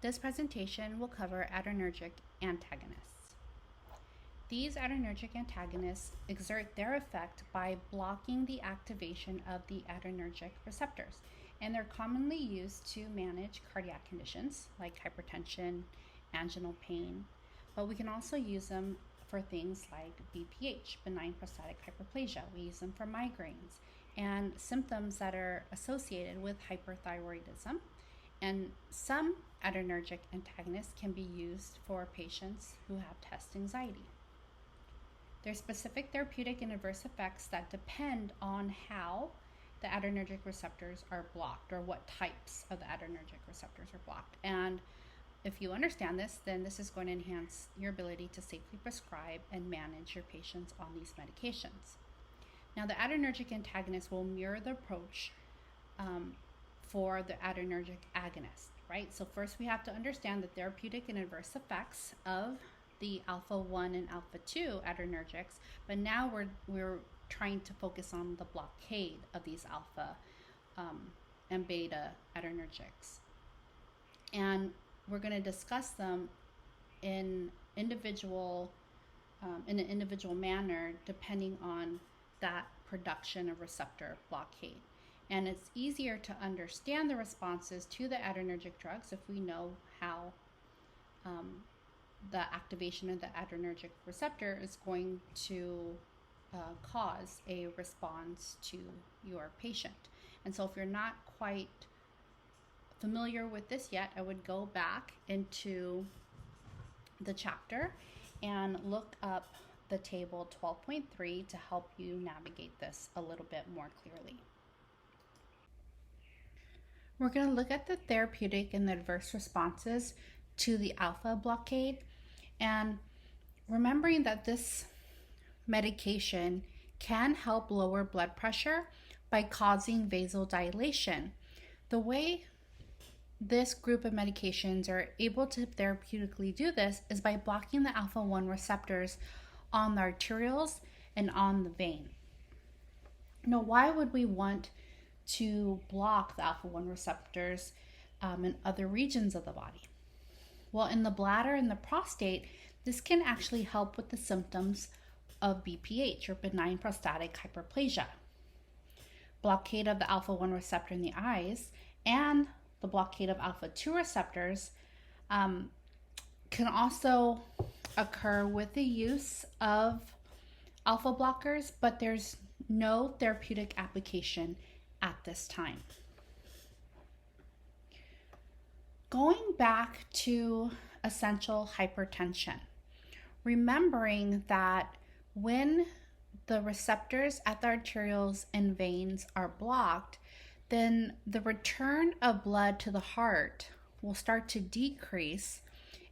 This presentation will cover adrenergic antagonists. These adrenergic antagonists exert their effect by blocking the activation of the adrenergic receptors, and they're commonly used to manage cardiac conditions like hypertension, anginal pain, but we can also use them for things like BPH, benign prostatic hyperplasia. We use them for migraines and symptoms that are associated with hyperthyroidism. And some adrenergic antagonists can be used for patients who have test anxiety. There's specific therapeutic and adverse effects that depend on how the adrenergic receptors are blocked, or what types of the adrenergic receptors are blocked. And if you understand this, then this is going to enhance your ability to safely prescribe and manage your patients on these medications. Now, the adrenergic antagonist will mirror the approach for the adrenergic agonist, right? So first we have to understand the therapeutic and adverse effects of the alpha 1 and alpha 2 adrenergics, but now we're trying to focus on the blockade of these alpha and beta adrenergics. And we're going to discuss them in an individual manner depending on that production of receptor blockade. And it's easier to understand the responses to the adrenergic drugs if we know how the activation of the adrenergic receptor is going to cause a response to your patient. And so if you're not quite familiar with this yet, I would go back into the chapter and look up the table 12.3 to help you navigate this a little bit more clearly. We're going to look at the therapeutic and the adverse responses to the alpha blockade, and remembering that this medication can help lower blood pressure by causing vasodilation. The way this group of medications are able to therapeutically do this is by blocking the alpha 1 receptors on the arterioles and on the vein. Now, why would we want to block the alpha 1 receptors in other regions of the body? Well, in the bladder and the prostate, this can actually help with the symptoms of BPH, or benign prostatic hyperplasia. Blockade of the alpha 1 receptor in the eyes and the blockade of alpha 2 receptors can also occur with the use of alpha blockers, but there's no therapeutic application at this time. Going back to essential hypertension, remembering that when the receptors at the arterioles and veins are blocked, then the return of blood to the heart will start to decrease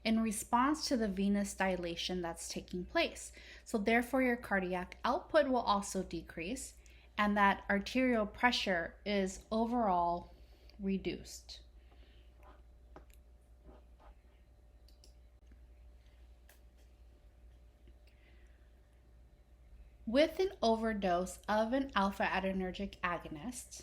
in response to the venous dilation that's taking place. So therefore your cardiac output will also decrease, and that arterial pressure is overall reduced. With an overdose of an alpha adrenergic agonist,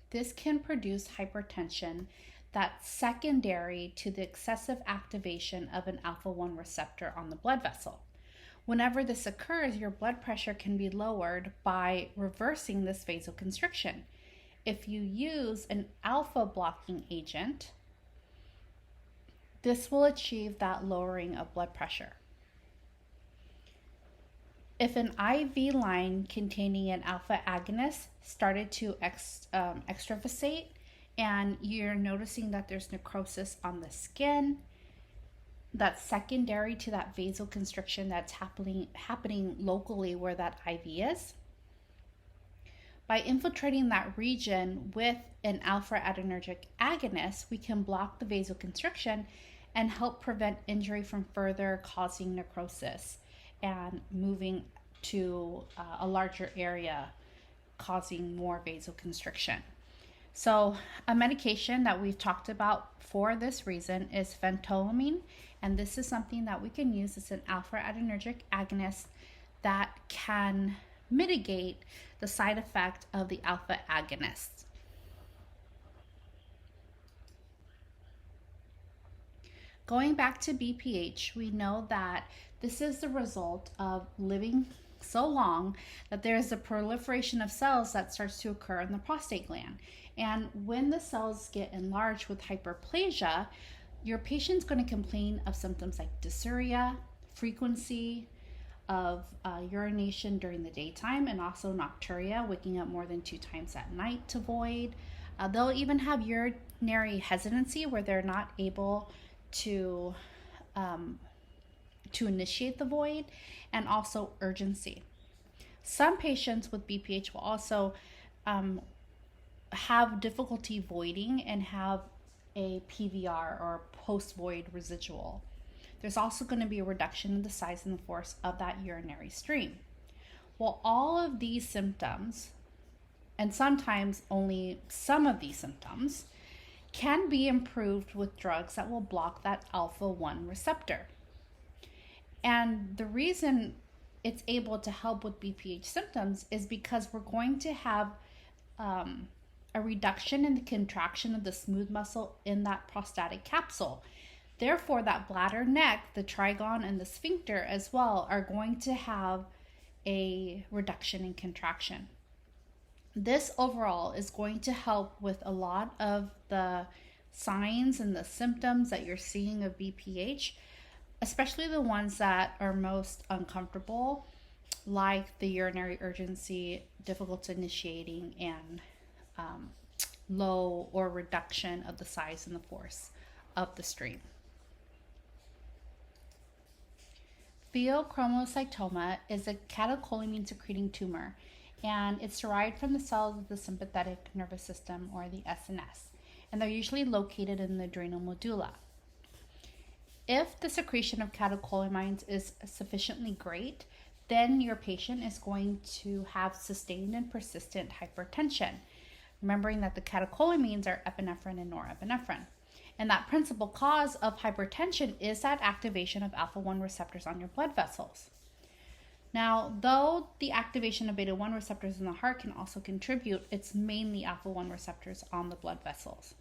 this can produce hypertension that's secondary to the excessive activation of an alpha 1 receptor on the blood vessel. Whenever this occurs, your blood pressure can be lowered by reversing this vasoconstriction. If you use an alpha blocking agent, this will achieve that lowering of blood pressure. If an IV line containing an alpha agonist started to extravasate, and you're noticing that there's necrosis on the skin, that's secondary to that vasoconstriction that's happening locally where that IV is. By infiltrating that region with an alpha adrenergic agonist, we can block the vasoconstriction and help prevent injury from further causing necrosis and moving to a larger area, causing more vasoconstriction. So a medication that we've talked about for this reason is phentolamine, and this is something that we can use as an alpha adrenergic agonist that can mitigate the side effect of the alpha agonists. Going back to BPH, we know that this is the result of living so long that there is a proliferation of cells that starts to occur in the prostate gland. And when the cells get enlarged with hyperplasia, your patient's going to complain of symptoms like dysuria, frequency of urination during the daytime, and also nocturia, waking up more than 2 times at night to void. They'll even have urinary hesitancy where they're not able to initiate the void, and also urgency. Some patients with BPH will also have difficulty voiding and have a PVR or post-void residual. There's also going to be a reduction in the size and the force of that urinary stream. Well, all of these symptoms, and sometimes only some of these symptoms, can be improved with drugs that will block that alpha-1 receptor. And the reason it's able to help with BPH symptoms is because we're going to have a reduction in the contraction of the smooth muscle in that prostatic capsule. Therefore, that bladder neck, the trigone, and the sphincter as well are going to have a reduction in contraction. This overall is going to help with a lot of the signs and the symptoms that you're seeing of BPH, especially the ones that are most uncomfortable, like the urinary urgency, difficult initiating, and low or reduction of the size and the force of the stream. Pheochromocytoma is a catecholamine secreting tumor, and it's derived from the cells of the sympathetic nervous system, or the SNS, and they're usually located in the adrenal medulla. If the secretion of catecholamines is sufficiently great, then your patient is going to have sustained and persistent hypertension, remembering that the catecholamines are epinephrine and norepinephrine. And that principal cause of hypertension is that activation of alpha-1 receptors on your blood vessels. Now, though the activation of beta-1 receptors in the heart can also contribute, it's mainly alpha-1 receptors on the blood vessels.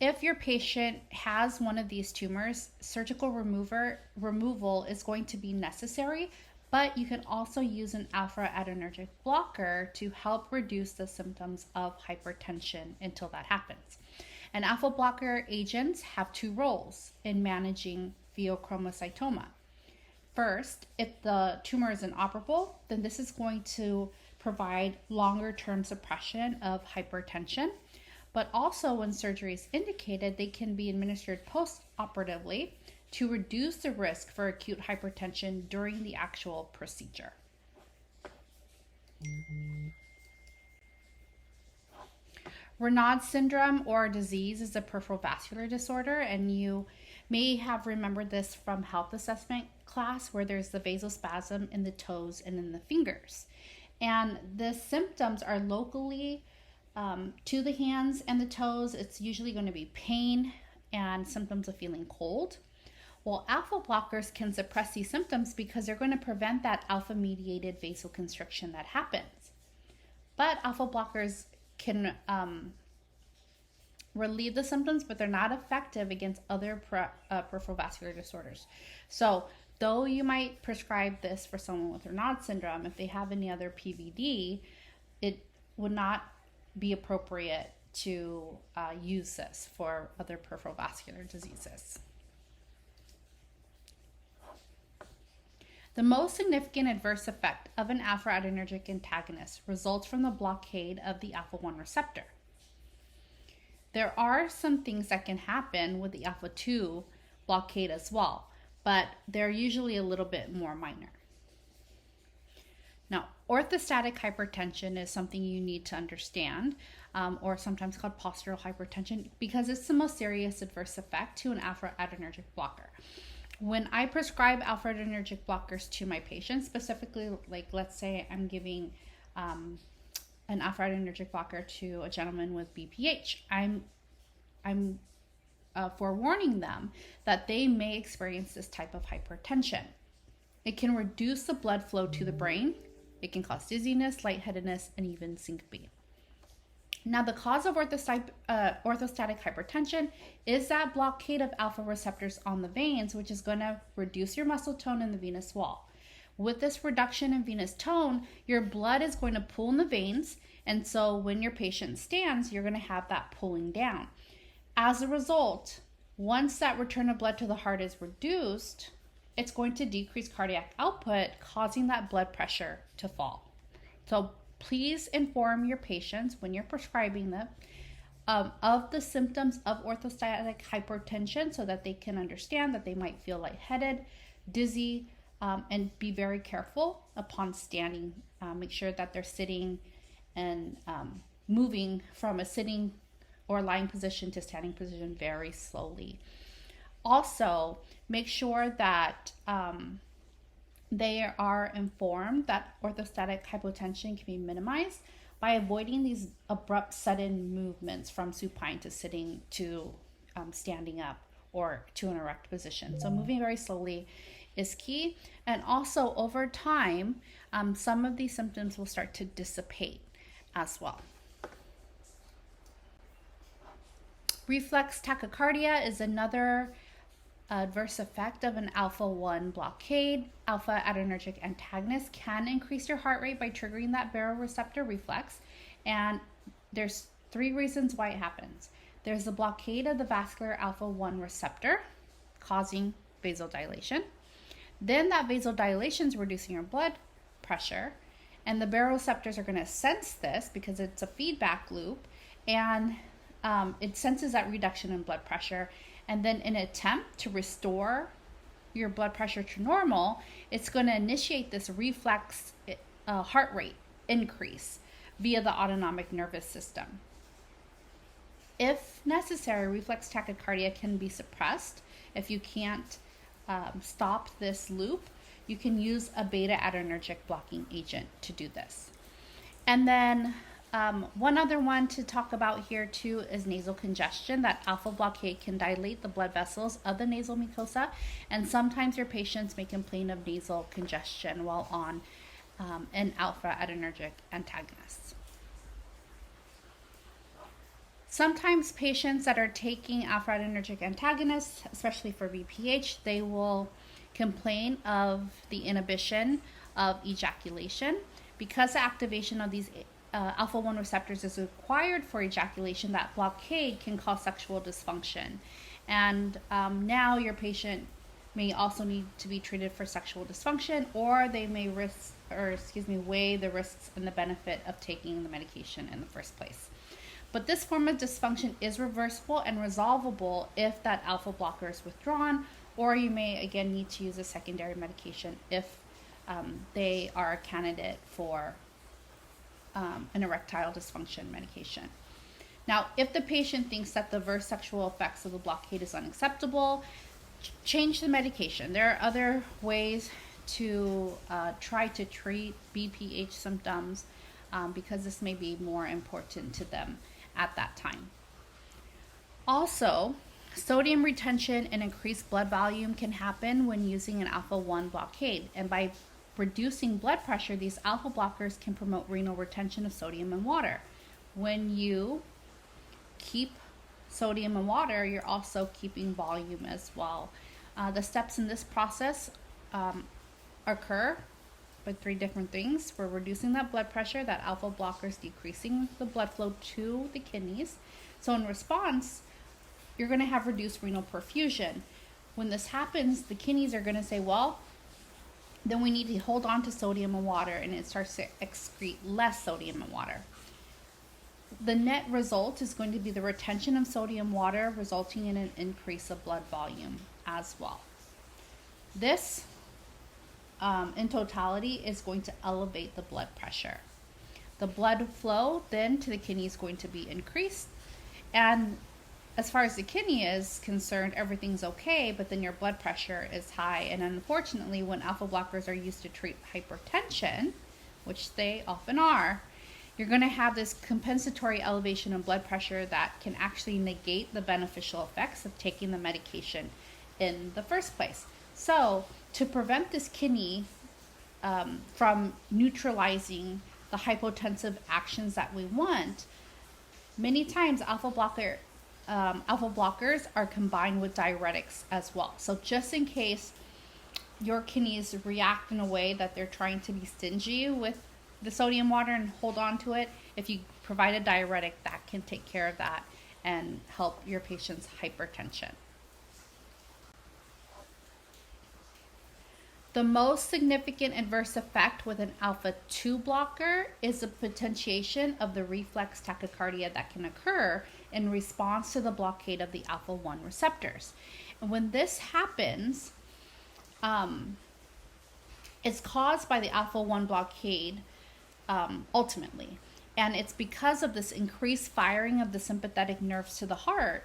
If your patient has one of these tumors, surgical removal is going to be necessary, but you can also use an alpha-adrenergic blocker to help reduce the symptoms of hypertension until that happens. And alpha blocker agents have 2 roles in managing pheochromocytoma. First, if the tumor is inoperable, then this is going to provide longer-term suppression of hypertension. But also, when surgery is indicated, they can be administered post-operatively to reduce the risk for acute hypertension during the actual procedure. Raynaud's syndrome or disease is a peripheral vascular disorder, and you may have remembered this from health assessment class, where there's the vasospasm in the toes and in the fingers. And the symptoms are locally to the hands and the toes. It's usually going to be pain and symptoms of feeling cold. Well, alpha blockers can suppress these symptoms because they're going to prevent that alpha-mediated vasoconstriction that happens. But alpha blockers can relieve the symptoms, but they're not effective against other peripheral vascular disorders. So, though you might prescribe this for someone with Raynaud's syndrome, if they have any other PVD, it would not be appropriate to use this for other peripheral vascular diseases. The most significant adverse effect of an alpha-adrenergic antagonist results from the blockade of the alpha-1 receptor. There are some things that can happen with the alpha-2 blockade as well, but they're usually a little bit more minor. Now, orthostatic hypertension is something you need to understand, or sometimes called postural hypertension, because it's the most serious adverse effect to an alpha-adrenergic blocker. When I prescribe alpha-adrenergic blockers to my patients, specifically, like let's say I'm giving an alpha-adrenergic blocker to a gentleman with BPH, I'm forewarning them that they may experience this type of hypertension. It can reduce the blood flow to the brain. It can cause dizziness, lightheadedness, and even syncope. Now, the cause of orthostatic hypertension is that blockade of alpha receptors on the veins, which is going to reduce your muscle tone in the venous wall. With this reduction in venous tone, your blood is going to pool in the veins, and so when your patient stands, you're going to have that pulling down. As a result, once that return of blood to the heart is reduced, it's going to decrease cardiac output, causing that blood pressure to fall. So please inform your patients when you're prescribing them of the symptoms of orthostatic hypertension so that they can understand that they might feel lightheaded, dizzy, and be very careful upon standing. Make sure that they're sitting and moving from a sitting or lying position to standing position very slowly. Also, make sure that they are informed that orthostatic hypotension can be minimized by avoiding these abrupt sudden movements from supine to sitting to standing up or to an erect position. So moving very slowly is key. And also over time, some of these symptoms will start to dissipate as well. Reflex tachycardia is another adverse effect of an alpha-1 blockade. Alpha adrenergic antagonists can increase your heart rate by triggering that baroreceptor reflex. And there's 3 reasons why it happens. There's a blockade of the vascular alpha-1 receptor, causing vasodilation. Then that vasodilation is reducing your blood pressure, and the baroreceptors are going to sense this because it's a feedback loop, and it senses that reduction in blood pressure. And then in an attempt to restore your blood pressure to normal, it's going to initiate this reflex heart rate increase via the autonomic nervous system. If necessary, reflex tachycardia can be suppressed. If you can't stop this loop, you can use a beta adrenergic blocking agent to do this. And then one other one to talk about here too is nasal congestion. That alpha blockade can dilate the blood vessels of the nasal mucosa, and sometimes your patients may complain of nasal congestion while on an alpha adrenergic antagonist. Sometimes patients that are taking alpha adrenergic antagonists, especially for BPH, they will complain of the inhibition of ejaculation. Because the activation of these alpha-1 receptors is required for ejaculation, that blockade can cause sexual dysfunction. And now your patient may also need to be treated for sexual dysfunction, or they may weigh the risks and the benefit of taking the medication in the first place. But this form of dysfunction is reversible and resolvable if that alpha blocker is withdrawn, or you may again need to use a secondary medication if they are a candidate for an erectile dysfunction medication. Now, if the patient thinks that the adverse sexual effects of the blockade is unacceptable, change the medication. There are other ways to try to treat BPH symptoms because this may be more important to them at that time. Also, sodium retention and increased blood volume can happen when using an alpha-1 blockade, and by reducing blood pressure, these alpha blockers can promote renal retention of sodium and water. When you keep sodium and water, you're also keeping volume as well. The steps in this process occur with 3 different things. We're reducing that blood pressure, that alpha blockers decreasing the blood flow to the kidneys. So in response, you're going to have reduced renal perfusion. When this happens, the kidneys are going to say, well, then we need to hold on to sodium and water, and it starts to excrete less sodium and water. The net result is going to be the retention of sodium water, resulting in an increase of blood volume as well. This, in totality, is going to elevate the blood pressure. The blood flow then to the kidney is going to be increased, and as far as the kidney is concerned, everything's okay, but then your blood pressure is high. And unfortunately, when alpha blockers are used to treat hypertension, which they often are, you're going to have this compensatory elevation of blood pressure that can actually negate the beneficial effects of taking the medication in the first place. So to prevent this kidney from neutralizing the hypotensive actions that we want, Many times alpha blockers are combined with diuretics as well. So just in case your kidneys react in a way that they're trying to be stingy with the sodium water and hold on to it, if you provide a diuretic, that can take care of that and help your patient's hypertension. The most significant adverse effect with an alpha 2 blocker is the potentiation of the reflex tachycardia that can occur in response to the blockade of the alpha 1 receptors. And when this happens, it's caused by the alpha 1 blockade ultimately. And it's because of this increased firing of the sympathetic nerves to the heart.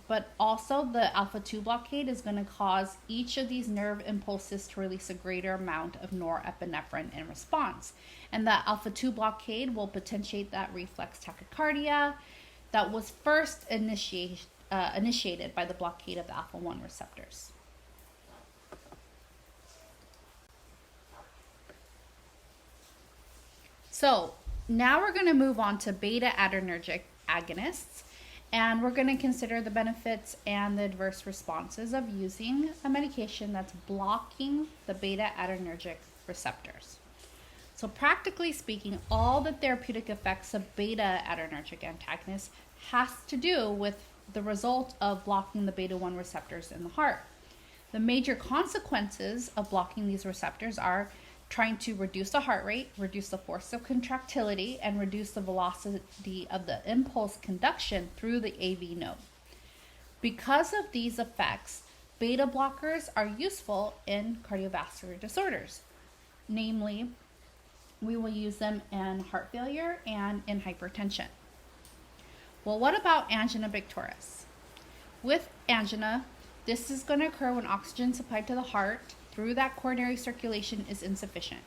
But also the alpha 2 blockade is going to cause each of these nerve impulses to release a greater amount of norepinephrine in response. And the alpha 2 blockade will potentiate that reflex tachycardia that was first initiated by the blockade of the alpha 1 receptors. So now we're going to move on to beta adrenergic agonists. And we're going to consider the benefits and the adverse responses of using a medication that's blocking the beta adrenergic receptors. So practically speaking, all the therapeutic effects of beta adrenergic antagonists has to do with the result of blocking the beta 1 receptors in the heart. The major consequences of blocking these receptors are trying to reduce the heart rate, reduce the force of contractility, and reduce the velocity of the impulse conduction through the AV node. Because of these effects, beta blockers are useful in cardiovascular disorders. Namely, we will use them in heart failure and in hypertension. Well, what about angina pectoris? With angina, this is going to occur when oxygen supplied to the heart through that coronary circulation is insufficient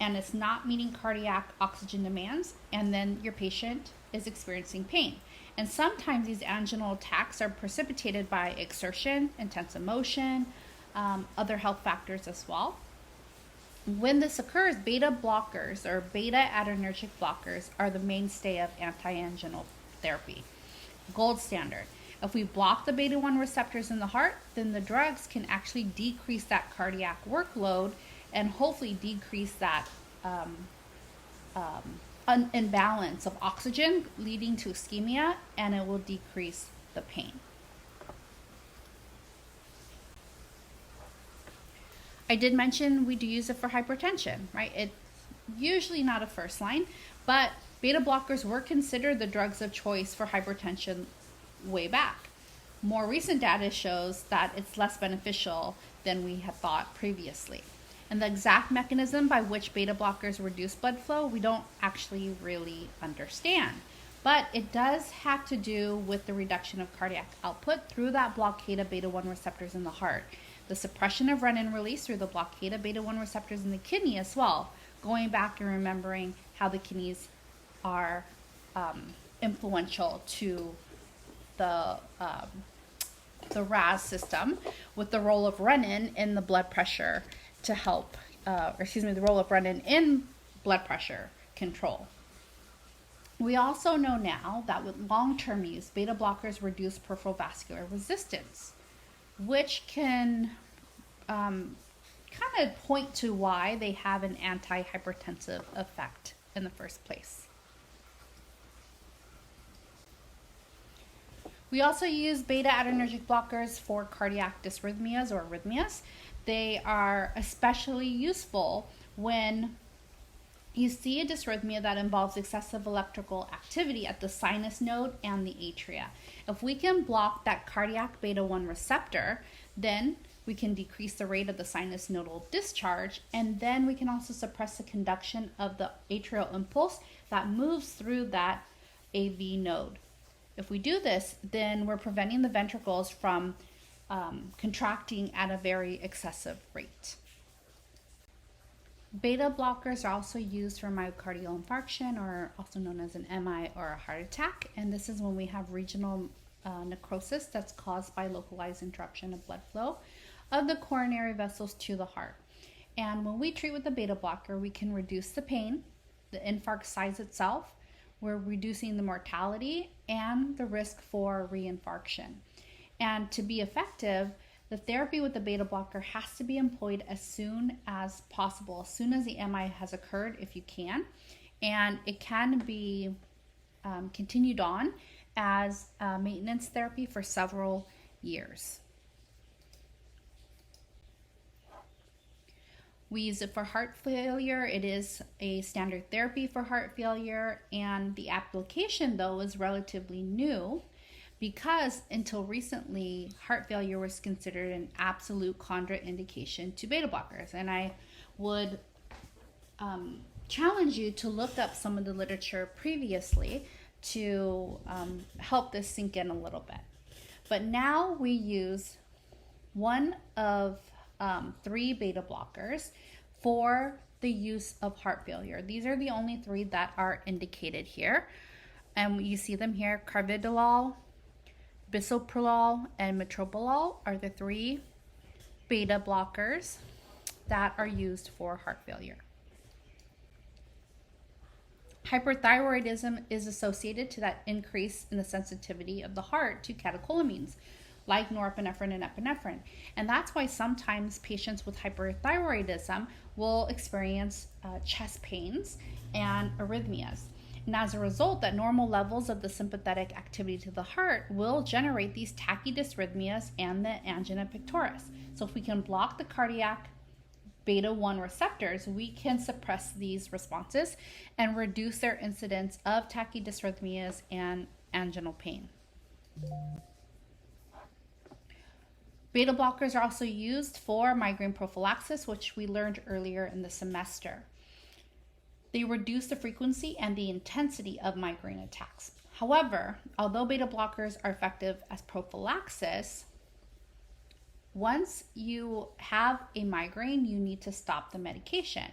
and it's not meeting cardiac oxygen demands, and then your patient is experiencing pain. And sometimes these anginal attacks are precipitated by exertion, intense emotion, other health factors as well. When this occurs, beta blockers or beta adrenergic blockers are the mainstay of anti-anginal therapy, gold standard. If we block the beta 1 receptors in the heart, then the drugs can actually decrease that cardiac workload and hopefully decrease that imbalance of oxygen leading to ischemia, and it will decrease the pain. I did mention we do use it for hypertension, right? It's usually not a first line, but beta blockers were considered the drugs of choice for hypertension way back. More recent data shows that it's less beneficial than we had thought previously. And the exact mechanism by which beta blockers reduce blood flow, we don't actually really understand. But it does have to do with the reduction of cardiac output through that blockade of beta 1 receptors in the heart, the suppression of renin release through the blockade of beta 1 receptors in the kidney as well, going back and remembering how the kidneys are influential to the RAS system, with the role of renin in the blood pressure to help, the role of renin in blood pressure control. We also know now that with long-term use, beta blockers reduce peripheral vascular resistance, which can kind of point to why they have an antihypertensive effect in the first place. We also use beta adrenergic blockers for cardiac dysrhythmias or arrhythmias. They are especially useful when you see a dysrhythmia that involves excessive electrical activity at the sinus node and the atria. If we can block that cardiac beta 1 receptor, then we can decrease the rate of the sinus nodal discharge, and then we can also suppress the conduction of the atrial impulse that moves through that AV node. If we do this, then we're preventing the ventricles from contracting at a very excessive rate. Beta blockers are also used for myocardial infarction, or also known as an MI or a heart attack, and this is when we have regional necrosis that's caused by localized interruption of blood flow of the coronary vessels to the heart. And when we treat with the beta blocker, we can reduce the pain, the infarct size itself. we're reducing the mortality and the risk for reinfarction. And to be effective, the therapy with the beta blocker has to be employed as soon as possible, as soon as the MI has occurred, if you can. And it can be continued on as maintenance therapy for several years. We use it for heart failure. It is a standard therapy for heart failure, and the application, though, is relatively new because until recently, heart failure was considered an absolute contraindication to beta blockers. And I would challenge you to look up some of the literature previously to help this sink in a little bit. But now we use one of 3 beta blockers for the use of heart failure. These are the only 3 that are indicated here. And you see them here: carvedilol, bisoprolol, and metoprolol are the 3 beta blockers that are used for heart failure. Hyperthyroidism is associated to that increase in the sensitivity of the heart to catecholamines, like norepinephrine and epinephrine. And that's why sometimes patients with hyperthyroidism will experience chest pains and arrhythmias. And as a result, that normal levels of the sympathetic activity to the heart will generate these tachydysrhythmias and the angina pectoris. So if we can block the cardiac beta-1 receptors, we can suppress these responses and reduce their incidence of tachydysrhythmias and anginal pain. Beta blockers are also used for migraine prophylaxis, which we learned earlier in the semester. They reduce the frequency and the intensity of migraine attacks. However, although beta blockers are effective as prophylaxis, once you have a migraine, you need to stop the medication.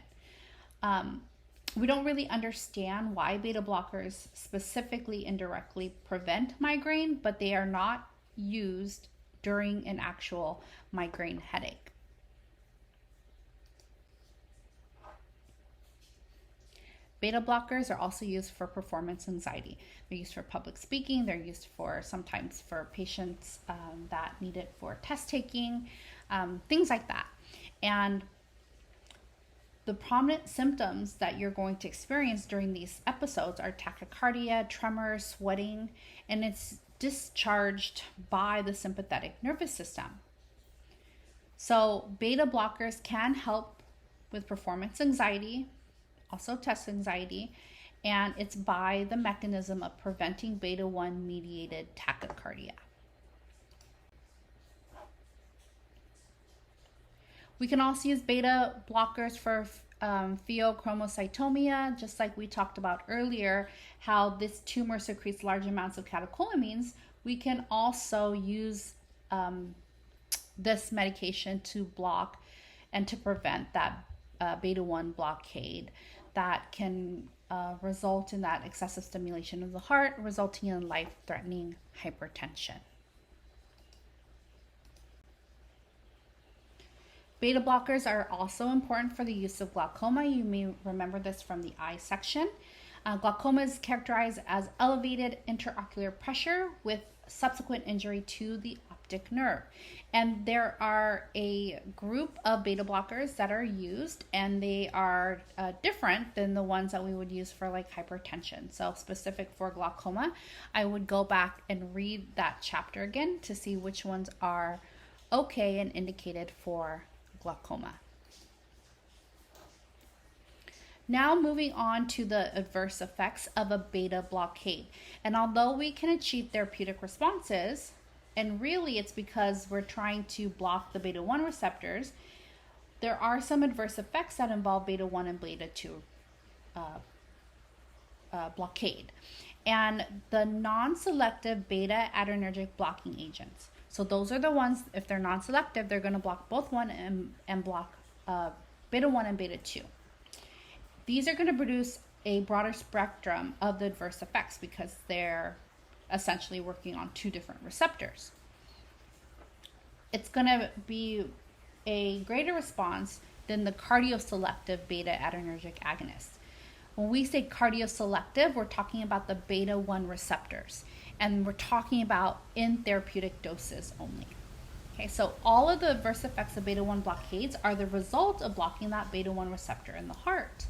We don't really understand why beta blockers specifically indirectly prevent migraine, but they are not used during an actual migraine headache. Beta blockers are also used for performance anxiety. They're used for public speaking. They're used for sometimes for patients that need it for test taking, things like that. And the prominent symptoms that you're going to experience during these episodes are tachycardia, tremors, sweating, and it's discharged by the sympathetic nervous system. So beta blockers can help with performance anxiety, also test anxiety, and it's by the mechanism of preventing beta-1 mediated tachycardia. We can also use beta blockers for pheochromocytomia, just like we talked about earlier, how this tumor secretes large amounts of catecholamines. We can also use this medication to block and to prevent that beta-1 blockade that can result in that excessive stimulation of the heart, resulting in life-threatening hypertension. Beta blockers are also important for the use of glaucoma. You may remember this from the eye section. Glaucoma is characterized as elevated intraocular pressure with subsequent injury to the optic nerve. And there are a group of beta blockers that are used, and they are different than the ones that we would use for like hypertension. So specific for glaucoma, I would go back and read that chapter again to see which ones are okay and indicated for glaucoma. Now moving on to the adverse effects of a beta blockade. And although we can achieve therapeutic responses, and really it's because we're trying to block the beta-1 receptors, there are some adverse effects that involve beta-1 and beta-2 blockade. And the non-selective beta adrenergic blocking agents. So those are the ones, if they're non-selective, they're going to block both 1 and block beta-1 and beta-2. These are going to produce a broader spectrum of the adverse effects because they're essentially working on 2 different receptors. It's going to be a greater response than the cardioselective beta adrenergic agonists. When we say cardioselective, we're talking about the beta 1 receptors, and we're talking about in therapeutic doses only. Okay, so all of the adverse effects of beta 1 blockades are the result of blocking that beta 1 receptor in the heart.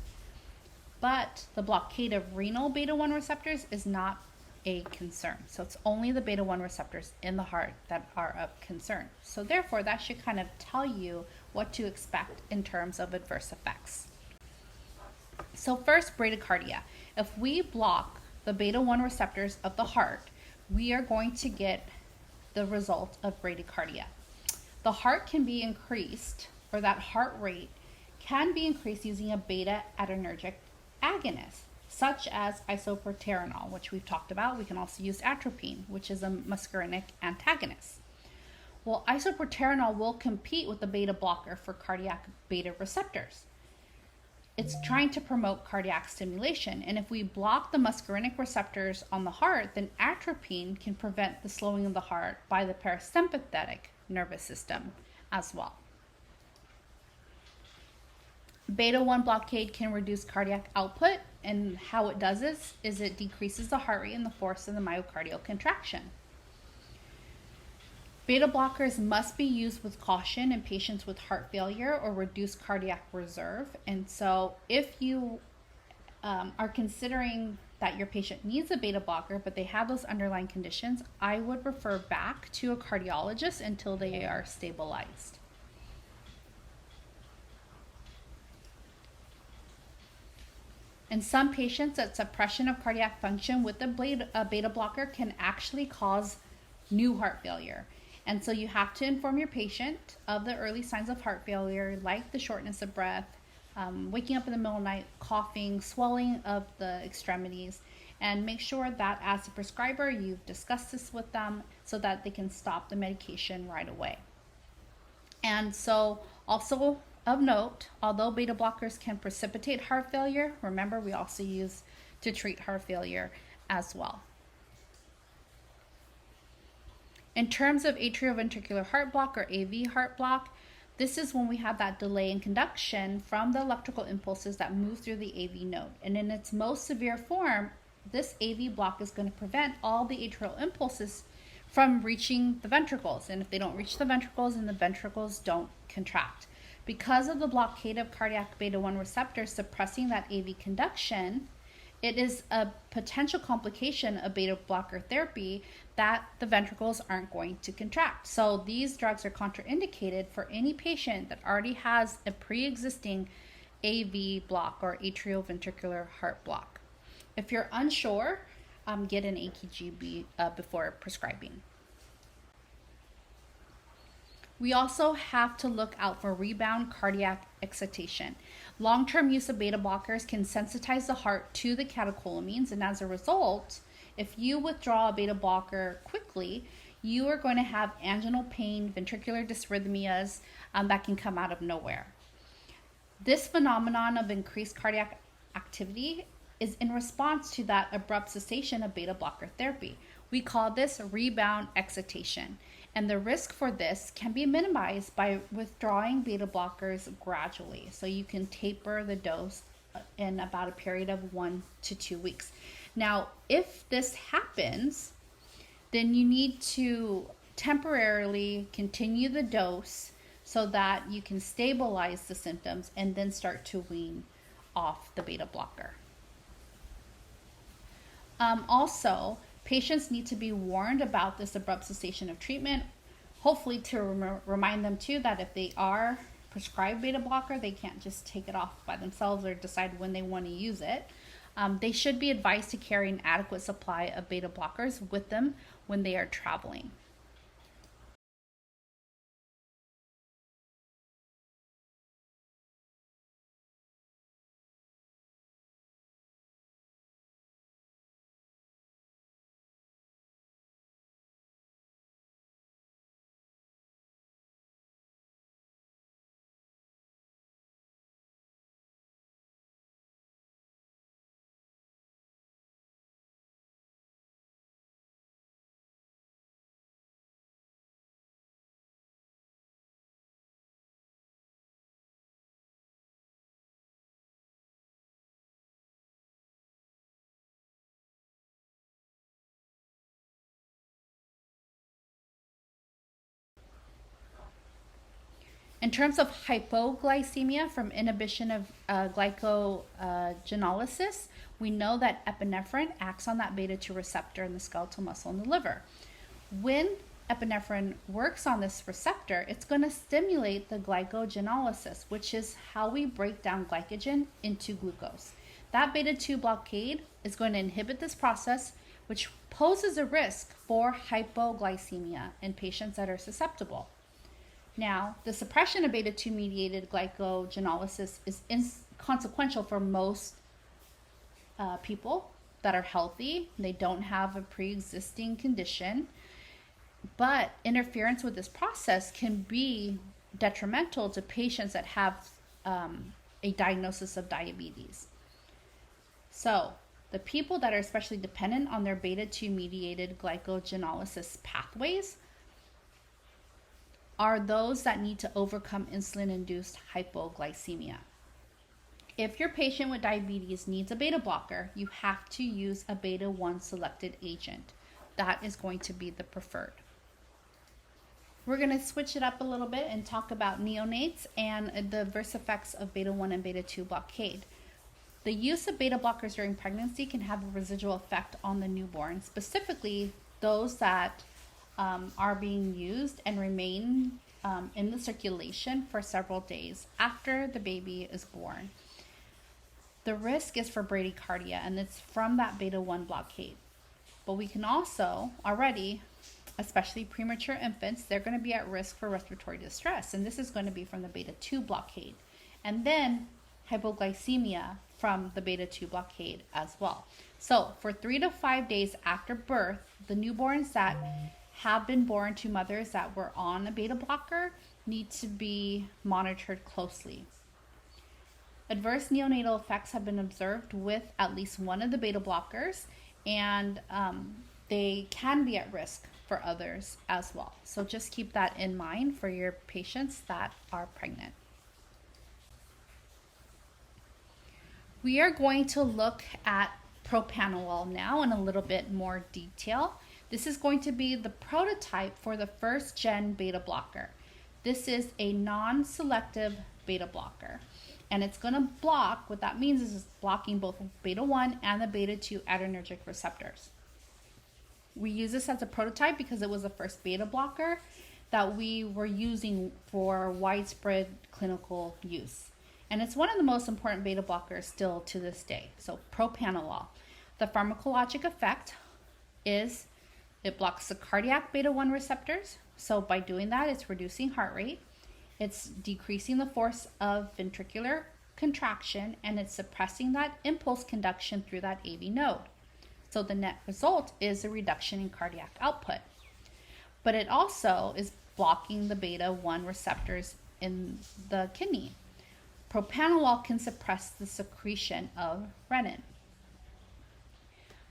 But the blockade of renal beta 1 receptors is not a concern. So it's only the beta 1 receptors in the heart that are of concern. So therefore, that should kind of tell you what to expect in terms of adverse effects. So first, bradycardia. If we block the beta 1 receptors of the heart, we are going to get the result of bradycardia. The heart can be increased, or that heart rate can be increased using a beta adrenergic agonist, such as isoproterenol, which we've talked about. We can also use atropine, which is a muscarinic antagonist. Well, isoproterenol will compete with the beta blocker for cardiac beta receptors. It's trying to promote cardiac stimulation, and if we block the muscarinic receptors on the heart, then atropine can prevent the slowing of the heart by the parasympathetic nervous system as well. Beta 1 blockade can reduce cardiac output, and how it does this is it decreases the heart rate and the force of the myocardial contraction. Beta blockers must be used with caution in patients with heart failure or reduced cardiac reserve. And so if you are considering that your patient needs a beta blocker, but they have those underlying conditions, I would refer back to a cardiologist until they are stabilized. In some patients, that suppression of cardiac function with a beta blocker can actually cause new heart failure. And so you have to inform your patient of the early signs of heart failure, like the shortness of breath, waking up in the middle of the night, coughing, swelling of the extremities, and make sure that as a prescriber, you've discussed this with them so that they can stop the medication right away. And so also of note, although beta blockers can precipitate heart failure, remember we also use to treat heart failure as well. In terms of atrioventricular heart block or AV heart block, this is when we have that delay in conduction from the electrical impulses that move through the AV node. And in its most severe form, this AV block is going to prevent all the atrial impulses from reaching the ventricles. And if they don't reach the ventricles, then the ventricles don't contract. Because of the blockade of cardiac beta 1 receptors suppressing that AV conduction, it is a potential complication of beta blocker therapy that the ventricles aren't going to contract. So these drugs are contraindicated for any patient that already has a pre-existing AV block or atrioventricular heart block. If you're unsure, get an EKG before prescribing. We also have to look out for rebound cardiac excitation. Long-term use of beta blockers can sensitize the heart to the catecholamines, and as a result, if you withdraw a beta blocker quickly, you are going to have anginal pain, ventricular dysrhythmias that can come out of nowhere. This phenomenon of increased cardiac activity is in response to that abrupt cessation of beta blocker therapy. We call this rebound excitation. And the risk for this can be minimized by withdrawing beta blockers gradually. So you can taper the dose in about a period of 1 to 2 weeks. Now, if this happens, then you need to temporarily continue the dose so that you can stabilize the symptoms and then start to wean off the beta blocker. Also, patients need to be warned about this abrupt cessation of treatment, hopefully to remind them too that if they are prescribed beta blocker, they can't just take it off by themselves or decide when they want to use it. They should be advised to carry an adequate supply of beta blockers with them when they are traveling. In terms of hypoglycemia from inhibition of glycogenolysis, we know that epinephrine acts on that beta 2 receptor in the skeletal muscle in the liver. When epinephrine works on this receptor, it's going to stimulate the glycogenolysis, which is how we break down glycogen into glucose. That beta 2 blockade is going to inhibit this process, which poses a risk for hypoglycemia in patients that are susceptible. Now, the suppression of beta 2 mediated glycogenolysis is inconsequential for most people that are healthy. They don't have a pre-existing condition, but interference with this process can be detrimental to patients that have a diagnosis of diabetes. So the people that are especially dependent on their beta 2 mediated glycogenolysis pathways are those that need to overcome insulin-induced hypoglycemia. If your patient with diabetes needs a beta blocker, you have to use a beta 1 selected agent. That is going to be the preferred. We're going to switch it up a little bit and talk about neonates and the adverse effects of beta 1 and beta 2 blockade. The use of beta blockers during pregnancy can have a residual effect on the newborn, specifically those that are being used and remain in the circulation for several days after the baby is born. The risk is for bradycardia, and it's from that beta 1 blockade. But we can also already, especially premature infants, they're going to be at risk for respiratory distress, and this is going to be from the beta 2 blockade. And then hypoglycemia from the beta 2 blockade as well. So for 3 to 5 days after birth, the newborns that have been born to mothers that were on a beta blocker need to be monitored closely. Adverse neonatal effects have been observed with at least one of the beta blockers, and they can be at risk for others as well. So just keep that in mind for your patients that are pregnant. We are going to look at propranolol now in a little bit more detail. This is going to be the prototype for the first gen beta blocker. This is a non-selective beta blocker, and it's going to block, what that means is it's blocking both beta 1 and the beta 2 adrenergic receptors. We use this as a prototype because it was the first beta blocker that we were using for widespread clinical use. And it's one of the most important beta blockers still to this day. So propranolol. The pharmacologic effect is it blocks the cardiac beta 1 receptors. So by doing that, it's reducing heart rate. It's decreasing the force of ventricular contraction, and it's suppressing that impulse conduction through that AV node. So the net result is a reduction in cardiac output. But it also is blocking the beta 1 receptors in the kidney. Propranolol can suppress the secretion of renin.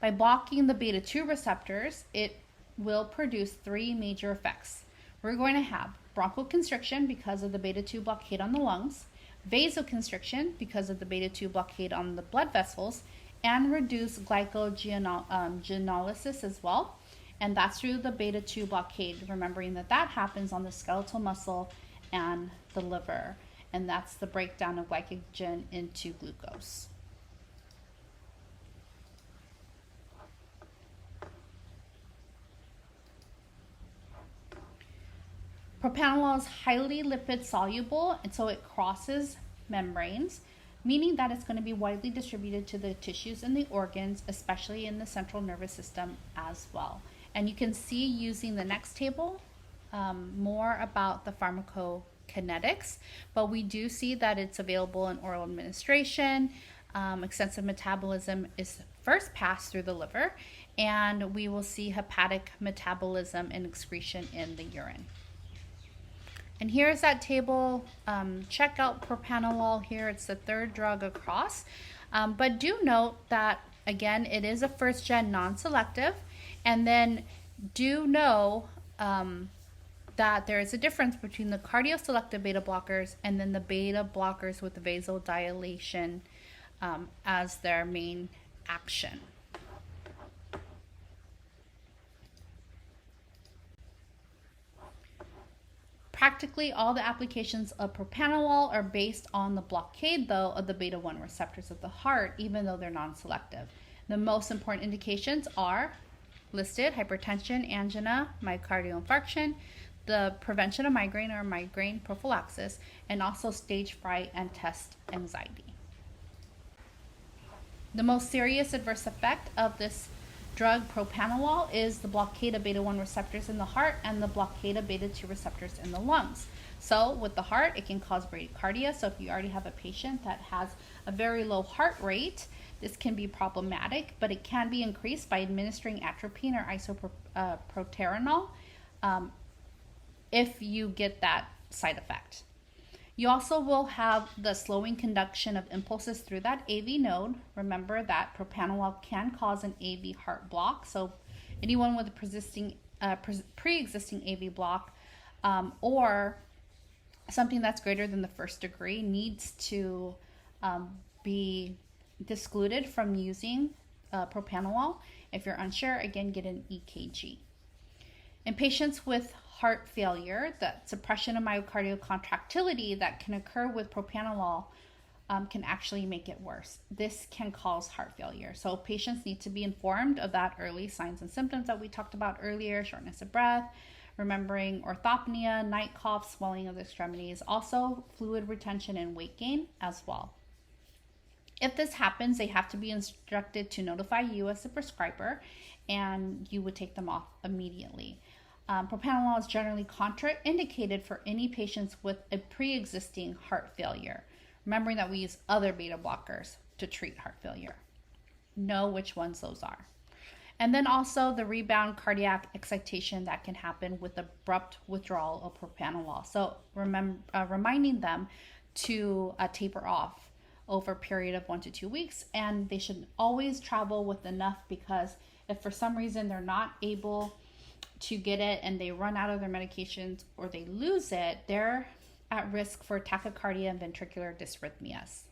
By blocking the beta 2 receptors, it will produce 3 major effects. We're going to have bronchoconstriction because of the beta 2 blockade on the lungs, vasoconstriction because of the beta 2 blockade on the blood vessels, and reduce glycogenolysis as well. And that's through the beta 2 blockade, remembering that that happens on the skeletal muscle and the liver. And that's the breakdown of glycogen into glucose. Propranolol is highly lipid soluble, and so it crosses membranes, meaning that it's going to be widely distributed to the tissues and the organs, especially in the central nervous system as well. And you can see using the next table more about the pharmacokinetics, but we do see that it's available in oral administration. Extensive metabolism is first passed through the liver, and we will see hepatic metabolism and excretion in the urine. And here's that table. Check out propranolol here. It's the third drug across. But do note that, again, it is a first-gen non-selective. And then do know that there is a difference between the cardioselective beta blockers and then the beta blockers with vasodilation as their main action. Practically all the applications of propranolol are based on the blockade, though, of the beta 1 receptors of the heart, even though they're non-selective. The most important indications are listed: hypertension, angina, myocardial infarction, the prevention of migraine or migraine prophylaxis, and also stage fright and test anxiety. The most serious adverse effect of this drug propranolol is the blockade of beta 1 receptors in the heart and the blockade of beta 2 receptors in the lungs. So with the heart, it can cause bradycardia. So if you already have a patient that has a very low heart rate, this can be problematic, but it can be increased by administering atropine or isoproterenol if you get that side effect. You also will have the slowing conduction of impulses through that AV node. Remember that propranolol can cause an AV heart block. So anyone with a pre-existing AV block or something that's greater than the first degree needs to be excluded from using propranolol. If you're unsure, again, get an EKG. In patients with heart failure, the suppression of myocardial contractility that can occur with propranolol can actually make it worse. This can cause heart failure. So patients need to be informed of that early signs and symptoms that we talked about earlier: shortness of breath, remembering orthopnea, night cough, swelling of the extremities, also fluid retention and weight gain as well. If this happens, they have to be instructed to notify you as the prescriber, and you would take them off immediately. Propranolol is generally contraindicated for any patients with a pre-existing heart failure, remembering that we use other beta blockers to treat heart failure. Know which ones those are. And then also the rebound cardiac excitation that can happen with abrupt withdrawal of propranolol. So reminding them to taper off over a period of 1 to 2 weeks, and they should always travel with enough, because if for some reason they're not able to get it and they run out of their medications or they lose it, they're at risk for tachycardia and ventricular dysrhythmias.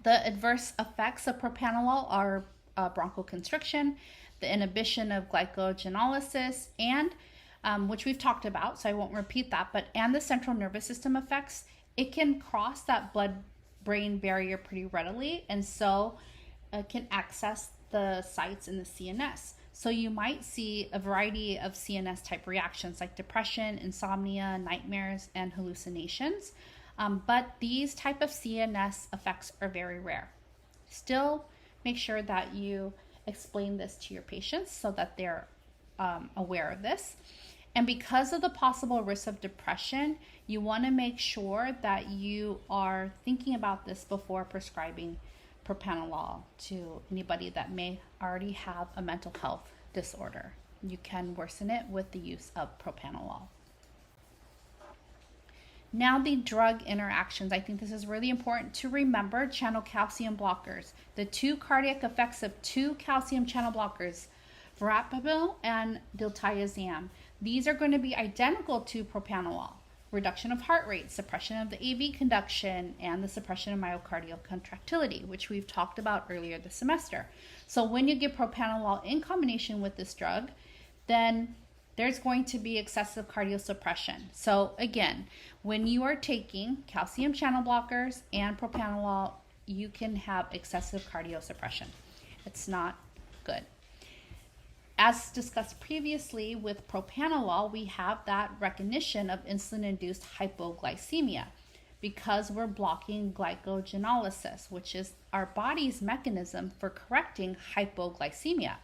The adverse effects of propranolol are bronchoconstriction, the inhibition of glycogenolysis, and which we've talked about, so I won't repeat that, and the central nervous system effects. It can cross that blood-brain barrier pretty readily, and so it can access the sites in the CNS. So you might see a variety of CNS type reactions like depression, insomnia, nightmares, and hallucinations. But these type of CNS effects are very rare. Still, make sure that you explain this to your patients so that they're aware of this. And because of the possible risk of depression, you want to make sure that you are thinking about this before prescribing propranolol to anybody that may already have a mental health disorder. You can worsen it with the use of propranolol. Now the drug interactions. I think this is really important to remember. Channel calcium blockers. The two cardiac effects of two calcium channel blockers, verapamil and diltiazem. These are going to be identical to propranolol. Reduction of heart rate, suppression of the AV conduction, and the suppression of myocardial contractility, which we've talked about earlier this semester. So when you give propranolol in combination with this drug, then there's going to be excessive cardiosuppression. So again, when you are taking calcium channel blockers and propranolol, you can have excessive cardiosuppression. It's not good. As discussed previously with propranolol, we have that recognition of insulin-induced hypoglycemia because we're blocking glycogenolysis, which is our body's mechanism for correcting hypoglycemia.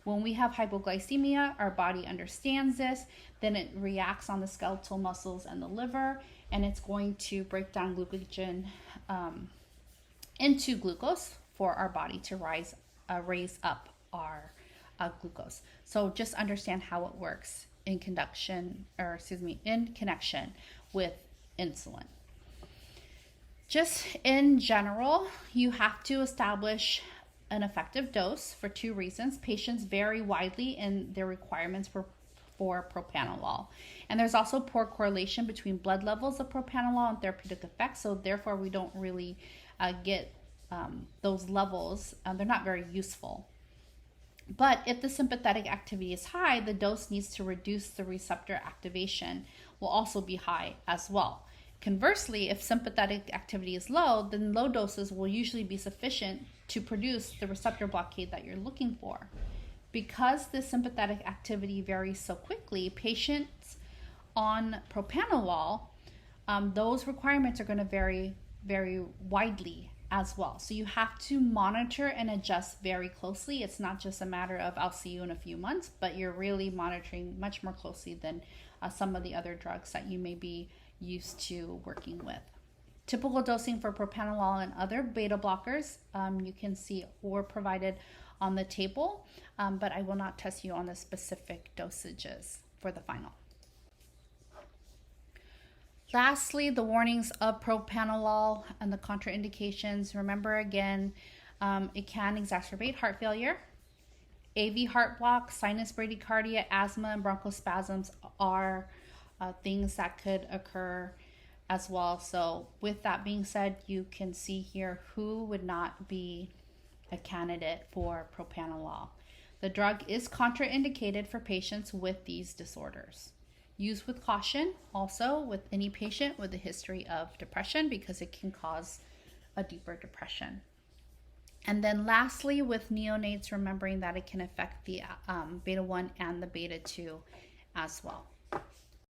When we have hypoglycemia, our body understands this, then it reacts on the skeletal muscles and the liver, and it's going to break down glycogen into glucose for our body to raise up our glucose. So just understand how it works in connection with insulin. Just in general, you have to establish an effective dose for two reasons. Patients vary widely in their requirements for propranolol. And there's also poor correlation between blood levels of propranolol and therapeutic effects, so therefore we don't really get those levels. They're not very useful. But if the sympathetic activity is high, the dose needs to reduce the receptor activation will also be high as well. Conversely, if sympathetic activity is low, then low doses will usually be sufficient to produce the receptor blockade that you're looking for. Because the sympathetic activity varies so quickly, patients on propranolol, those requirements are going to vary very widely as well. So you have to monitor and adjust very closely. It's not just a matter of I'll see you in a few months, but you're really monitoring much more closely than some of the other drugs that you may be used to working with. Typical dosing for propranolol and other beta blockers, you can see or provided on the table, but I will not test you on the specific dosages for the final. Lastly, the warnings of propranolol and the contraindications. Remember again, it can exacerbate heart failure. AV heart block, sinus bradycardia, asthma, and bronchospasms are things that could occur as well. So with that being said, you can see here who would not be a candidate for propranolol. The drug is contraindicated for patients with these disorders. Use with caution also with any patient with a history of depression because it can cause a deeper depression. And then lastly, with neonates, remembering that it can affect the beta 1 and the beta 2 as well.